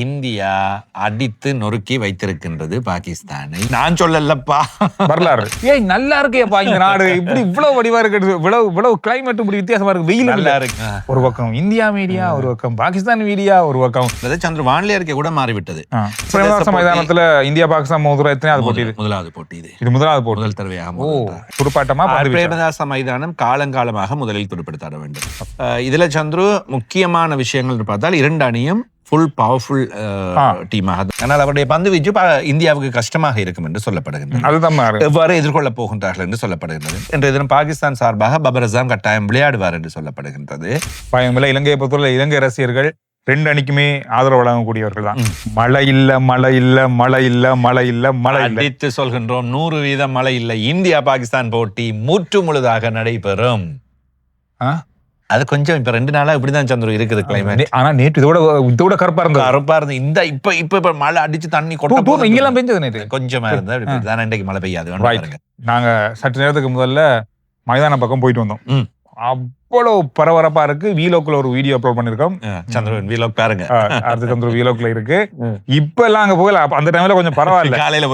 India அடித்து நொறுக்கி வைத்திருக்கின்றது பாகிஸ்தானை. நான் சொல்லலப்பா, வரலாறு. ஏய் நல்லா இருக்கேப்பா இந்த நாடு, இப்படி இவ்வளவு வடிவா இருக்கு, இவ்வளவு கிளைமேட் இப்படி வித்தியாசமா இருக்கு, வெயில் நல்லா இருக்கு. ஒரு பக்கம் இந்தியா மீடியா, ஒரு பக்கம் பாகிஸ்தான் மீடியா, ஒரு பக்கம் சந்திர வானிலை அறிக்கை கூட மாறிவிட்டது. பிரேமதாச மைதானத்துல இந்தியா பாகிஸ்தான் மோதுற எத்தனையாவது போட்டி? முதலாவது போட்டி இது முதலாவது போட்டி, முதல் தடவையாக துடுப்பாட்டமா. பிரேமதாச மைதானம் காலங்காலமாக முதலில் துடுப்படுத்தாட வேண்டும். இதுல சந்துரு முக்கியமான விஷயங்கள் பார்த்தால் இரண்டு அணியும் ஃபுல் பவர்ஃபுல் டீமாக, ஆனால் அவருடைய பந்து வீச்சு இந்தியாவுக்கு கஷ்டமாக இருக்கும் என்று சொல்லப்படுகின்றது. எவ்வாறு எதிர்கொள்ள போகின்றார்கள் என்று சொல்லப்படுகின்றது. இன்றைய தினம் பாகிஸ்தான் சார்பாக பபர் அசாம் கட்டாயம் விளையாடுவார் என்று சொல்லப்படுகின்றது. பயமில்லை. இலங்கையை பொறுத்தவரை இலங்கை ரசிகர்கள் ரெண்டு அணிக்குமே ஆதரவு வழங்கக்கூடியவர்கள் தான். மழை இல்ல, மழை இல்ல, மழை இல்ல, மழை இல்ல, மழை அடித்து சொல்கின்றோம். 100% மழை இல்லை. இந்தியா பாகிஸ்தான் போட்டி முற்று முழுதாக நடைபெறும். அது கொஞ்சம் இப்ப 2 நாளா இப்படிதான் சந்திர இருக்குது கிளைமேட். ஆனா நேற்று இதோட கருப்பா இருந்தது. இந்த இப்ப மழை அடிச்சு தண்ணி கொட்ட இங்கெல்லாம் பெஞ்சது நேற்று கொஞ்சமா இருந்தா இன்றைக்கு மழை பெய்யாது. நாங்க சற்று நேரத்துக்கு முதல்ல மைதான பக்கம் போயிட்டு வந்தோம். அவ்வளவு பரபரப்பா இருக்கு. வீலோக்குள்ள ஒரு வீடியோ அப்லோட் பண்ணிருக்கோம். சந்திரன் வீலோக் பாருங்க, அடுத்த சந்திரன் வீலோக்ல இருக்கு. இப்ப எல்லாம் அங்க போகல, அந்த டைம்ல கொஞ்சம் பரவாயில்ல. காலையில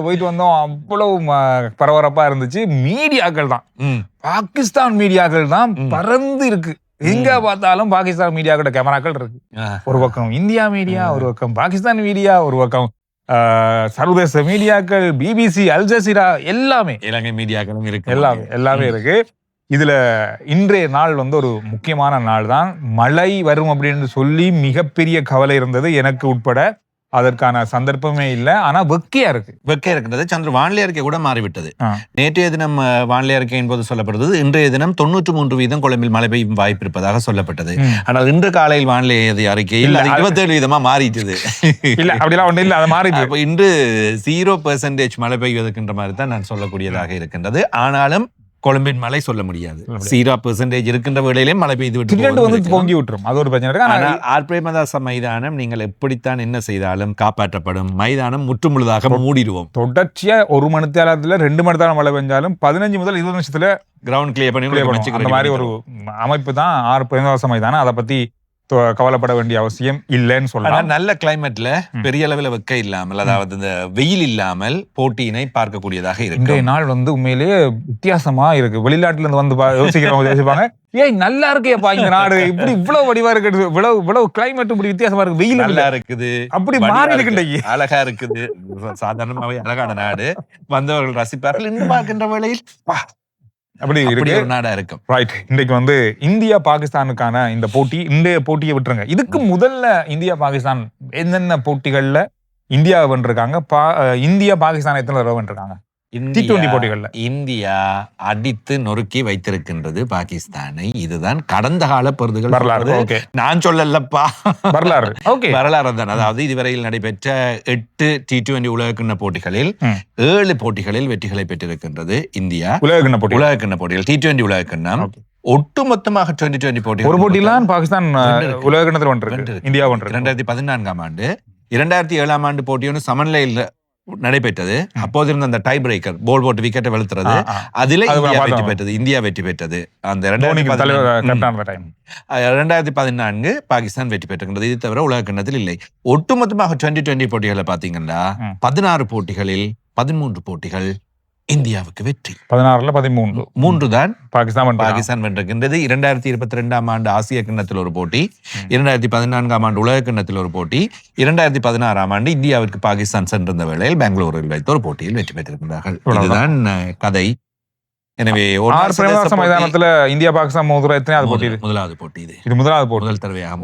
போயிட்டு வந்தோம். அவ்வளவு பரபரப்பா இருந்துச்சு. மீடியாக்கள் தான், பாகிஸ்தான் மீடியாக்கள் தான் பறந்து இருக்கு. எங்க பார்த்தாலும் பாகிஸ்தான் மீடியாக்களோட கேமராக்கள் இருக்கு. ஒரு பக்கம் இந்தியா மீடியா, ஒரு பக்கம் பாகிஸ்தான் மீடியா, ஒரு பக்கம் சர்வதேச மீடியாக்கள், பிபிசி, அல் ஜசீரா, எல்லாமே இலங்கை மீடியாக்களும் இருக்கு. எல்லாமே இருக்கு. இதுல இன்றைய நாள் ஒரு முக்கியமான நாள் தான். மழை வரும் அப்படின்னு சொல்லி மிகப்பெரிய கவலை இருந்தது எனக்கு உட்பட. அதற்கான சந்தர்ப்பமே இல்லை. ஆனா வெக்கையா இருக்கின்றது. சந்திர வானிலை அறிக்கை கூட மாறிவிட்டது. நேற்றைய தினம் வானிலை அறிக்கையின் போது சொல்லப்பட்டது இன்றைய தினம் 93% கொழும்பில் மழை பெய்யும் வாய்ப்பு இருப்பதாக சொல்லப்பட்டது. ஆனால் இன்று காலையில் வானிலை அறிக்கையில் 27% மாறிட்டது. இல்ல அப்படிலாம் ஒண்ணு இல்ல, அது மாறி. இன்று 0% மழை பெய்வதற்கின்ற மாதிரி தான் நான் சொல்லக்கூடியதாக இருக்கின்றது. ஆனாலும் கொழும்பின் மழை சொல்ல முடியாது. 0% இருக்கின்ற வேளையிலே மழை பெய்து விட்டு பொங்கி விட்டுரும். அது ஒரு பிரச்சனை. பிரேமதாச மைதானம் நீங்கள் எப்படித்தான் என்ன செய்தாலும் காப்பாற்றப்படும். மைதானம் முற்றுமுழுதாக மூடிடுவோம். தொடர்ச்சியா 1 மணி நேரத்துல 2 மணி நேரம் மழை பெஞ்சாலும் 15 முதல் 20 நிமிஷத்துல கிரவுண்ட் கிளியர் பண்ணி அந்த மாதிரி ஒரு அமைப்பு தான் பிரேமதாச மைதானம். அதை பத்தி கவலைப்பட வேண்டிய அவசியம் இல்லைன்னு சொல்லலாம். நல்ல கிளைமேட்ல பெரிய அளவில் வெக்க இல்லாமல், அதாவது இந்த வெயில் இல்லாமல் போட்டியினை பார்க்கக்கூடியதாக இருக்கு. இன்றைய நாள் உண்மையிலேயே வித்தியாசமா இருக்கு. வெளிநாட்டுல இருந்து வந்து யோசிக்கிறவங்க யோசிப்பாங்க, ஏய் நல்லா இருக்கேப்பா இந்த நாடு, இப்படி இவ்வளவு வடிவா இருக்கு, இவ்வளவு கிளைமேட் இப்படி வித்தியாசமா இருக்கு, வெயில் நல்லா இருக்குது, அப்படி மாறி இருக்கு, அழகா இருக்குது. சாதாரணமாவே அழகான நாடு, வந்தவர்கள் ரசிப்பார்கள். இன்னும் பார்க்கின்ற வேளையில் அப்படி இருக்கு, ஒரு நாடா இருக்கும். ரைட். இன்னைக்கு இந்தியா பாகிஸ்தானுக்கான இந்த போட்டி, இன்றைய போட்டியை விட்டுருங்க. இதுக்கு முதல்ல இந்தியா பாகிஸ்தான் என்னென்ன போட்டிகள்ல இந்தியா வென்றிருக்காங்க, இந்தியா பாகிஸ்தான் எத்தனை தடவை வென்றிருக்காங்க T20 போட்டிகள்ல? இந்தியா அடித்து நொறுக்கி வைத்திருக்கின்றது பாகிஸ்தானை. இதுதான் கடந்த கால பொருதுகள். வரலாறு. நான் சொல்லலப்பா, வரலாறு. வரலாறு தான். அதாவது இதுவரையில் நடைபெற்ற 8 T20 உலகக்கிண்ண போட்டிகளில் 7 போட்டிகளில் வெற்றிகளை பெற்றிருக்கின்றது இந்தியா. உலகக்கிண்ண போட்டிகள் T20 உலகக்கிண்ணம் ஒட்டுமொத்தமாக 2020 போட்டி ஒரு போட்டியில்தான் பாகிஸ்தான் உலகக்கிண்ணத்தில் வென்றிருக்கு. இந்தியா வென்றிருக்கு 2014ஆம் ஆண்டு. 2007ஆம் ஆண்டு போட்டி சமநிலையில் நடைபெற்றது. அப்போது இருந்த அந்த டை பிரேக்கர், போல் போட்டு விக்கெட்டை வெளுத்துறது, அதில் இந்தியா வெற்றி பெற்றது. அந்த 2014 பாகிஸ்தான் வெற்றி பெற்றிருக்கிறது. இது தவிர உலக கிண்ணத்தில் இல்லை. ஒட்டுமொத்தமாக 2020 போட்டிகளை பாத்தீங்கன்னா 16 போட்டிகளில் 13 போட்டிகள் இந்தியாவுக்கு வெற்றி. 16ல 13 தான் பாகிஸ்தான் வென்றிருக்கின்றது. 2022ஆம் ஆண்டு ஆசிய கிண்ணத்தில் ஒரு போட்டி, 2014ஆம் ஆண்டு உலக கிண்ணத்தில் ஒரு போட்டி, 2016ஆம் ஆண்டு இந்தியாவிற்கு பாகிஸ்தான் சென்றிருந்த வேளையில் பெங்களூரில் வைத்த ஒரு போட்டியில் வெற்றி பெற்றிருக்கிறார்கள். இதுதான் கதை. எனவே பிரேமதாச மைதானத்துல இந்தியா பாகிஸ்தான் மோதுற எத்தனையாவது போட்டி? முதலாவது போட்டி இது முதலாவது போட்டி. முதல் தடவையாக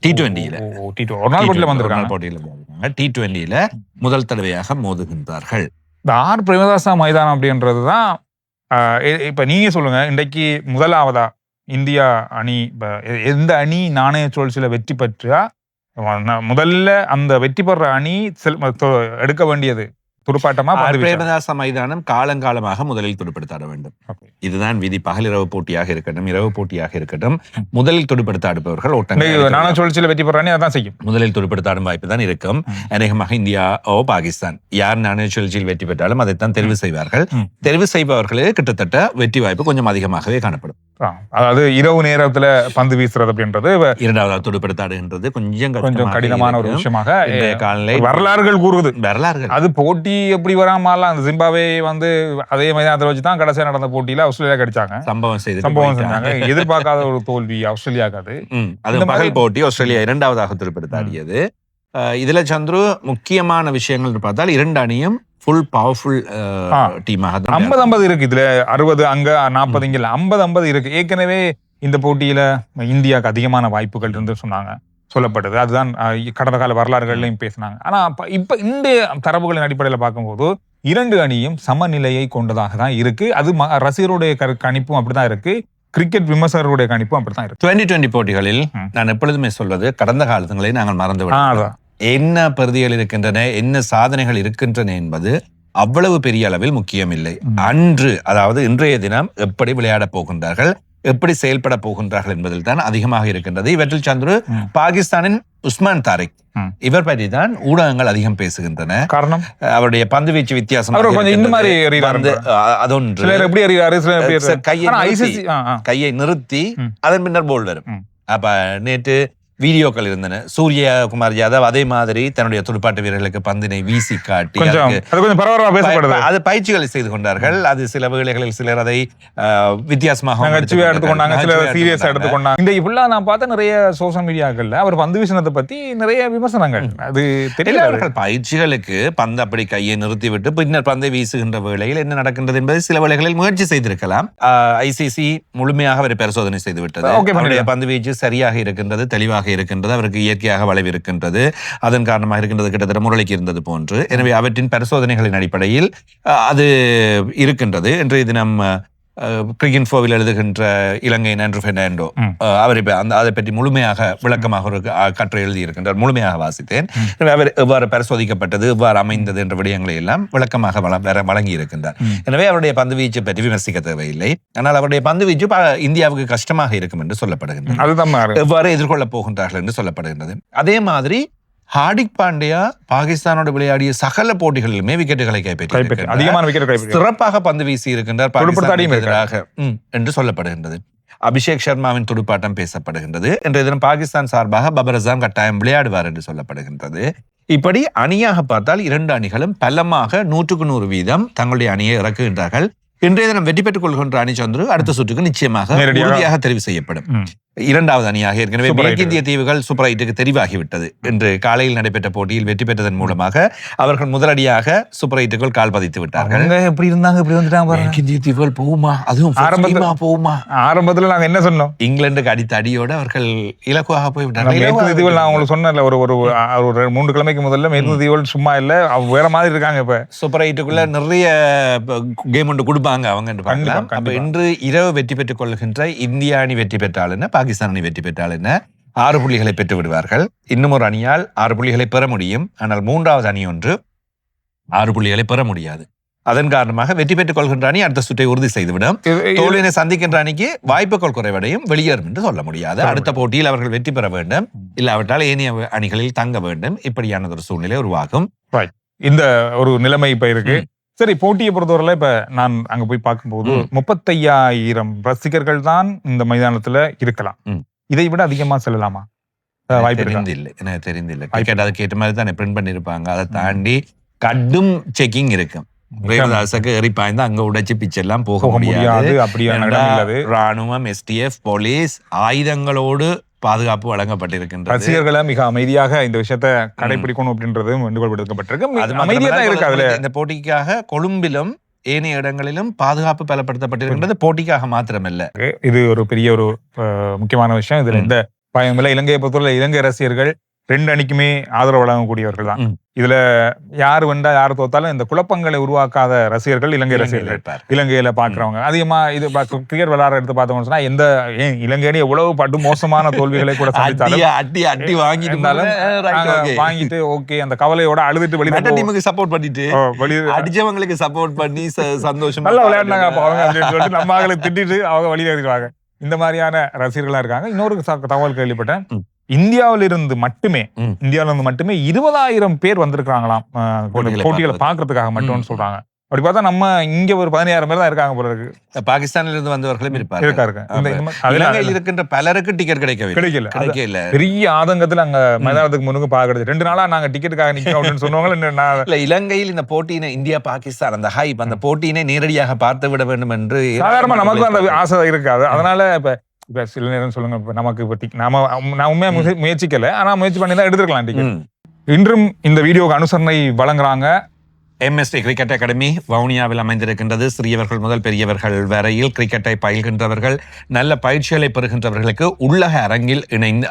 T20ல ஒரு நாள் போட்டியில வந்திருக்காங்க. T20ல முதல் தடவையாக மோதுகின்றார்கள். இந்த பிரேமதாச மைதானம் அப்படின்றதுதான். இப்ப நீங்க சொல்லுங்க, இன்றைக்கு முதலாவதா இந்தியா அணி, எந்த அணி நாணய சுழற்சியில வெற்றி பெற்றா முதல்ல அந்த வெற்றி பெற அணி எடுக்க வேண்டியது துடுப்பாட்டமா? பிரேமதாச மைதானம் காலங்காலமாக முதலில் துடுப்படுத்தாட வேண்டும். இதுதான் விதி. பகலிரவு போட்டியாக இருக்கட்டும், இரவு போட்டியாக இருக்கட்டும், முதலில் துடுப்படுத்தாடுபவர்கள் சுழற்சியில வெற்றி பெறானே அதான் செய்யும். முதலில் துடுப்படுத்தாடும் வாய்ப்பு தான் இருக்கும். அநேகமாக இந்தியா பாகிஸ்தான் யார் நாணய சுழற்சியில் வெற்றி பெற்றாலும் அதைத்தான் தெரிவு செய்வார்கள். தெரிவு செய்பவர்களே கிட்டத்தட்ட வெற்றி வாய்ப்பு கொஞ்சம் அதிகமாகவே காணப்படும். அதாவது இரவு நேரத்துல பந்து வீசுறது அப்படின்றது இரண்டாவது துடுப்படுத்தாடுகின்றது கொஞ்சம் கடினமான ஒரு விஷயமாக காலை வரலாறுகள் கூறுவது. வரலாறுகள் அது போட்டி எப்படி வராமலாம் அந்த ஜிம்பாவே வந்து அதே மைதானத்தில் வச்சுதான் கடைசியா நடந்த போட்டியில ஆஸ்திரேலியா கடிச்சாங்க, சம்பவம் செஞ்சாங்க. எதிர்பார்க்காத ஒரு தோல்வி ஆஸ்திரேலியாவுக்கு. அது பகல் போட்டி ஆஸ்திரேலியா இரண்டாவதாக துடுப்படுத்தாடியது. இதுல சந்துரு முக்கியமான விஷயங்கள் பார்த்தால் இரண்டு அணியும் ஃபுல் பவர்ஃபுல் டீமாக 50-50 இருக்கு. இதுல 60 அங்க 40 இங்க 50-50 இருக்கு. ஏற்கனவே இந்த போட்டியில இந்தியாவுக்கு அதிகமான வாய்ப்புகள் இருந்து சொல்லப்பட்டது. அதுதான் கடந்த கால வரலாறுகள்லையும் பேசினாங்க. ஆனா இப்ப இந்த தரவுகளின் அடிப்படையில பார்க்கும்போது இரண்டு அணியும் சமநிலையை கொண்டதாக தான் இருக்கு. அது ரசிகருடைய கணிப்பும் அப்படிதான் இருக்கு, கிரிக்கெட் விமர்சகருடைய கணிப்பும் அப்படித்தான் இருக்கு. 2020 போட்டிகளில் நான் எப்பொழுதுமே சொல்வது, கடந்த காலங்களை நாங்கள் மறந்துவிட்டோம். என்ன பிரதிகள் இருக்கின்றன, என்ன சாதனைகள் இருக்கின்றன என்பது அவ்வளவு பெரிய அளவில் முக்கியம் இல்லை. அன்று, அதாவது இன்றைய தினம் எப்படி விளையாடப் போகின்றார்கள், எப்படி செயல்பட போகின்றார்கள் என்பதில் தான் அதிகமாக இருக்கின்றது. இவற்றில் சந்துரு பாகிஸ்தானின் உஸ்மான் தாரிக் இவர் பற்றி தான் ஊடகங்கள் அதிகம் பேசுகின்றன. காரணம் அவருடைய பந்து வீச்சு வித்தியாசம். கையை நிறுத்தி அதன் பின்னர் போல் வரும். அப்ப நேற்று வீடியோக்கள் இருந்தன. சூரியகுமார் யாதவ் அதே மாதிரி தன்னுடைய துடுப்பாட்ட வீரர்களுக்கு பந்தினை வீசி காட்டி அது பயிற்சிகளை செய்து கொண்டார்கள். அது சில வேளைகளில் சிலர் அதை வித்தியாசமாக எடுத்துக்கொண்டாங்க. இந்த இப்பெல்லாம் நான் பார்த்த நிறைய சோசியல் மீடியாக்கள்ல அவர் பந்து வீசினதை பத்தி நிறைய விமர்சனங்கள். அது தெரியல. பயிற்சிகளுக்கு பந்து அப்படி கையை நிறுத்தி விட்டு பின்னர் பந்தை வீசுகின்ற வேளையில் என்ன நடக்கின்றது என்பதை சில வேளைகளில் முயற்சி செய்திருக்கலாம். ஐசிசி முழுமையாக அவரை பரிசோதனை செய்து விட்டது. பந்து வீச்சு சரியாக இருக்கின்றது, தெளிவாக இருக்கின்றது, அவருக்கு இயற்கையாக வளைவு இருக்கின்றது, அதன் காரணமாக இருக்கின்றது, கிட்டத்தட்ட முரளிக்கு இருந்தது போன்று. எனவே அவற்றின் பரிசோதனைகளின் அடிப்படையில் அது இருக்கின்றது. இன்றைய தினம் கிரிகின்ஃபோவில் எழுதுகின்ற இலங்கையின் ஆண்ட்ரூ பெர்னாண்டோ அவர் அதை பற்றி முழுமையாக விளக்கமாக ஒரு கட்டுரை எழுதியிருக்கின்றார். முழுமையாக வாசித்தேன். அவர் எவ்வாறு பரிசோதிக்கப்பட்டது, எவ்வாறு அமைந்தது என்ற விடயங்களை எல்லாம் விளக்கமாக வழங்கி இருக்கின்றார். எனவே அவருடைய பந்து வீச்சை பற்றி விமர்சிக்க தேவையில்லை. ஆனால் அவருடைய பந்து வீச்சு இந்தியாவுக்கு கஷ்டமாக இருக்கும் என்று சொல்லப்படுகின்றது. எவ்வாறு எதிர்கொள்ளப் போகின்றார்கள் என்று சொல்லப்படுகின்றது. அதே மாதிரி ஹார்திக் பாண்டியா பாகிஸ்தானோடு விளையாடிய சகல போட்டிகளிலுமே விக்கெட்டுகளை கைப்பற்றி அதிகமான விக்கெட் சிறப்பாக பந்து வீசி இருக்கின்றார் எதிராக என்று சொல்லப்படுகின்றது. அபிஷேக் சர்மாவின் துடுப்பாட்டம் பேசப்படுகின்றது. இன்றைய தினம் பாகிஸ்தான் சார்பாக பபர் அசாம் கட்டாயம் விளையாடுவார் என்று சொல்லப்படுகின்றது. இப்படி அணியாக பார்த்தால் இரண்டு அணிகளும் பலமாக 100% வீதம் தங்களுடைய அணியை இறக்குகின்றார்கள். இன்றைய தினம் வெற்றி பெற்றுக் கொள்கின்ற அணி சந்துரு அடுத்த சுற்றுக்கு நிச்சயமாக உறுதியாக தெரிவு செய்யப்படும். இரண்டாவது அணியாக ஏற்கனவே மேற்கிந்திய தீவுகள் சூப்பர் 8க்கு தெரிவாகிவிட்டது. இன்று காலையில் நடைபெற்ற போட்டியில் வெற்றி பெற்றதன் மூலமாக அவர்கள் முதலடியாக சூப்பர் 8க்குள் கால் பதித்து விட்டார்கள். எப்படி இருந்தாங்க, இப்படி வந்துட்டாங்க. மேற்கிந்திய தீவுகள் போகுமா, அதுவும் போகுமா? ஆரம்பத்துல நாங்க என்ன சொன்னோம், இங்கிலாந்துக்கு அடித்த அடியோடு அவர்கள் இலக்குவாக போய்விட்டார்கள். மேற்கு தீவுகள் நான் உங்களுக்கு சொன்னேன்ல, ஒரு 3 கிழமைக்கு முதல்ல மேற்கு தீவுகள் சும்மா இல்ல, வேற மாதிரி இருக்காங்க. இப்ப சூப்பர் 8க்குள்ள நிறைய கேம் ஒன்று கொடுப்பாங்க அவங்க. இன்று இரவு வெற்றி பெற்றுக் கொள்கின்ற இந்திய அணி வெற்றி பெற்றால் என்ன, பாகிஸ்தான் அணி வெற்றி பெற்றால் என்ன, 6 புள்ளிகளை பெற்று விடுவார்கள். இன்னும் ஒரு அணியால் 6 புள்ளிகளை பெற முடியும். ஆனால் மூன்றாவது அணி ஒன்று 6 புள்ளிகளை பெற முடியாது. அதன் காரணமாக வெற்றி பெற்றுக் கொள்கின்ற அணி அடுத்த சுற்றை உறுதி செய்துவிடும். தோல்வியினை சந்திக்கின்ற அணிக்கு வாய்ப்புகள் குறைவடையும், வெளியேறும் என்று சொல்ல முடியாது. அடுத்த போட்டியில் அவர்கள் வெற்றி பெற வேண்டும், இல்லாவிட்டால் ஏனைய அணிகளில் தங்க வேண்டும். இப்படியான ஒரு சூழ்நிலை உருவாகும். இந்த ஒரு நிலைமை இப்ப இருக்கு. சரி, போட்டியை பொறுத்தவரையில இப்ப நான் அங்க போய் பார்க்கும்போது 35,000 ரசிகர்கள் தான் இந்த மைதானத்துல இருக்கலாம். இதை விட அதிகமா செல்லலாமா? வாய்ப்பு தெரிந்தில்லை, எனக்கு தெரிந்தில்லை. அதுக்கு ஏற்ற மாதிரி தான் பிரிண்ட் பண்ணிருப்பாங்க. அதை தாண்டி கடும் செக்கிங் இருக்கும். எரிப்பாய்ந்து அங்க உடைச்சு பிச்செல்லாம் போக முடியாது. ராணுவம், STF, போலீஸ் ஆயுதங்களோடு பாதுகாப்பு வழங்கப்பட்டிருக்கின்றது. ரசிகர்களை மிக அமைதியாக இந்த விஷயத்தை கடைபிடிக்கணும் அப்படின்றது வேண்டுகோள். இந்த போட்டிக்காக கொழும்பிலும் ஏனைய இடங்களிலும் பாதுகாப்பு பலப்படுத்தப்பட்டிருக்கின்றது. போட்டிக்காக மாத்திரமல்ல, இது ஒரு பெரிய ஒரு முக்கியமான விஷயம். இதுல இந்த பயமில்லை. இலங்கையை பொறுத்தவரை இலங்கை ரசிகர்கள் 2 அணிக்குமே ஆதரவு வழங்கக்கூடியவர்கள் தான். இதுல யாரு வென்றா யாரு தோத்தாலும் இந்த குழப்பங்களை உருவாக்காத ரசிகர்கள் இலங்கை ரசிகர்கள், இலங்கையில பாக்குறவங்க அதிகமா. இது கிரிக்கெட் விளையாட எடுத்து பார்த்தோம்னு சொன்னா எந்த இலங்கை அணி எவ்வளவு பட்டு மோசமான தோல்விகளை கூட சந்தித்தாலும் வாங்கிட்டு ஓகே அந்த கவலையோட அழுதுட்டு வெளியே சப்போர்ட் பண்ணிட்டு அடிச்சவங்களுக்கு சப்போர்ட் பண்ணி சந்தோஷம் நல்லா விளையாடினாங்க அப்படின்னு சொல்லிட்டு நம்ம அவங்களை திட்டிட்டு அவங்க வெளியே இருக்காங்க. இந்த மாதிரியான ரசிகர்களா இருக்காங்க. இன்னொரு தகவல் கேள்விப்பட்டேன், இந்தியாவிலிருந்து மட்டுமே 20,000 பேர் வந்திருக்காங்களாம் போட்டிகளை பாக்குறதுக்காக மட்டும்னு சொல்றாங்க. அப்படி பார்த்தா நம்ம இங்க ஒரு 16,000 பேர் தான் இருக்காங்க போல இருக்கு. பாகிஸ்தானில இருந்து வந்தவர்களும் இருப்பாங்க. இலங்கையில் இருக்கின்ற பலருக்கு டிக்கெட் கிடைக்கல. பெரிய ஆதங்கத்துல அங்க மைதானத்துக்கு முன்னுக்கு பாக்குறது 2 நாளா நாங்க டிக்கெட்டுக்காக நிக்கிறோம் அப்படின்னு சொன்னவங்க. இலங்கையில் இந்த போட்டியினை இந்தியா பாகிஸ்தான் அந்த ஹைப் அந்த போட்டியினை நேரடியாக பார்த்து விட வேண்டும் என்று சாதாரணமா நமக்கு அந்த ஆசை இருக்காது. அதனால இப்ப சில நேரம் சொல்லுங்க, இப்ப நமக்கு நான் உண்மையா முயற்சிக்கல, ஆனா முயற்சி பண்ணி தான் எடுத்துக்கலாம் டிக்கெட். இன்றும் இந்த வீடியோக்கு அனுசரணை வழங்குறாங்க MST கிரிக்கெட் அகாடமி வவுனியாவில் அமைந்திருக்கின்றது. சிறியவர்கள் முதல் பெரியவர்கள் வரையில் கிரிக்கெட்டை பயில்கின்றவர்கள், நல்ல பயிற்சிகளை பெறுகின்றவர்களுக்கு உள்ளக அரங்கில்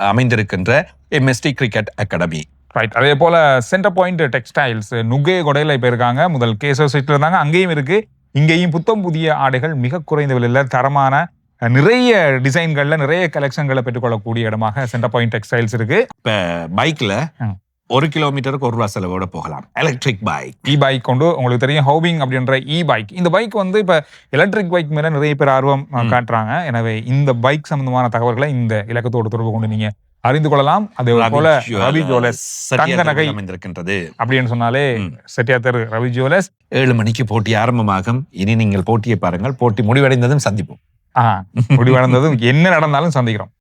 அமைந்திருக்கின்ற MST கிரிக்கெட் அகாடமி. ரைட். அதே போல சென்டர் பாயிண்ட் டெக்ஸ்டைல்ஸ் நுகே கொடையில இப்ப இருக்காங்க. முதல் கேசவ சைட்ல இருந்தாங்க, அங்கேயும் இருக்கு. இங்கேயும் புத்தம் புதிய ஆடைகள் மிக குறைந்த விலையில தரமான நிறைய டிசைன்கள்ல நிறைய கலெக்ஷன்களை பெற்றுக்கொள்ளக்கூடிய இடமாக சென்டர் பாயிண்ட் டெக்ஸ்டைல்ஸ் இருக்கு. இப்ப பைக்ல 1 கிலோமீட்டருக்கு ₹1 செலவோட போகலாம். எலக்ட்ரிக் பைக், பைக் கொண்டு உங்களுக்கு தெரியும் ஹோவிங் அப்படின்ற பைக். இந்த பைக் வந்து இப்ப எலக்ட்ரிக் பைக் மேல நிறைய பேர் ஆர்வம் காட்டுறாங்க. எனவே இந்த பைக் சம்பந்தமான தகவல்களை இந்த இலக்கத்தோடு தொடர்பு கொண்டு நீங்க அறிந்து கொள்ளலாம். அதே போல ரவி ஜுவல்லர்ஸ் தங்க நகை அமைந்திருக்கின்றது அப்படின்னு சொன்னாலே செட்டியாத்தர் ரவி ஜுவல்லர்ஸ். 7 மணிக்கு போட்டி ஆரம்பமாகும். இனி நீங்கள் போட்டியை பாருங்கள். போட்டி முடிவடைந்ததும் சந்திப்போம். முடிவடைந்ததும் என்ன நடந்தாலும் சந்திக்கிறோம்.